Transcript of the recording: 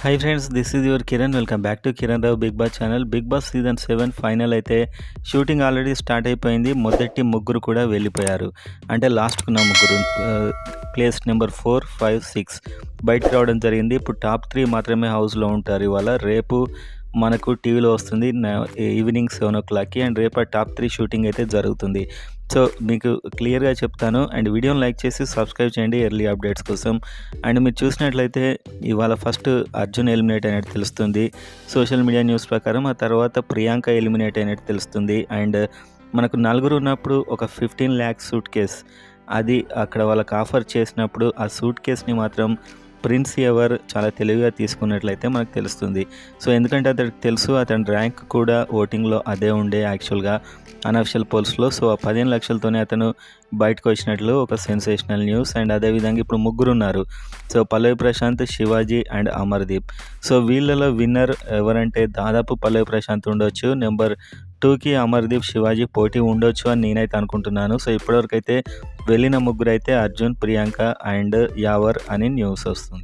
Hi friends, this is your Kiran. Welcome back to Kiran Rao Bigg Boss channel. Bigg Boss season 7 final అయితే shooting already start అయిపోయింది. మొదటి ముగ్గురు కూడా వెళ్ళిపోయారు. అంటే లాస్ట్కున్న ముగ్గురు ప్లేస్ నెంబర్ 4, 5, 6 బయటకు రావడం జరిగింది. ఇప్పుడు టాప్ 3 మాత్రమే హౌస్లో ఉంటారు. ఇవాళ రేపు మనకు టీవీలో వస్తుంది ఈవినింగ్ 7 o'clockకి. అండ్ రేపు ఆ టాప్ 3 షూటింగ్ అయితే జరుగుతుంది. సో మీకు క్లియర్గా చెప్తాను. అండ్ వీడియోని లైక్ చేసి సబ్స్క్రైబ్ చేయండి ఎర్లీ అప్డేట్స్ కోసం. అండ్ మీరు చూసినట్లయితే ఇవాళ ఫస్ట్ అర్జున్ ఎలిమినేట్ అయినట్టు తెలుస్తుంది సోషల్ మీడియా న్యూస్ ప్రకారం. ఆ తర్వాత ప్రియాంక ఎలిమినేట్ అయినట్టు తెలుస్తుంది. అండ్ మనకు నలుగురు ఉన్నప్పుడు ఒక 15 lakhs సూట్ కేస్ అది అక్కడ వాళ్ళకి ఆఫర్ చేసినప్పుడు ఆ సూట్ కేస్ని మాత్రం ప్రిన్స్ ఎవరు చాలా తెలివిగా తీసుకున్నట్లయితే మనకు తెలుస్తుంది. సో ఎందుకంటే అతనికి తెలుసు అతని ర్యాంక్ కూడా ఓటింగ్లో అదే ఉండే యాక్చువల్గా అన్అఫిషియల్ పోల్స్లో. సో ఆ 15 లక్షలతోనే అతను బయటకు వచ్చినట్లు ఒక సెన్సేషనల్ న్యూస్. అండ్ అదేవిధంగా ఇప్పుడు ముగ్గురు ఉన్నారు. So Pallavi Prashanth, Shivaji and Amardeep. So వీళ్ళలో విన్నర్ ఎవరంటే దాదాపు పల్లవి ప్రశాంత్ ఉండొచ్చు. నెంబర్ 2కి అమర్దీప్, శివాజీ పోటీ ఉండొచ్చు అని నేనైతే అనుకుంటున్నాను. సో ఇప్పటివరకు అయితే వెళ్ళిన ముగ్గురు అయితే అర్జున్, ప్రియాంక అండ్ యావర్ అని న్యూస్ వస్తుంది.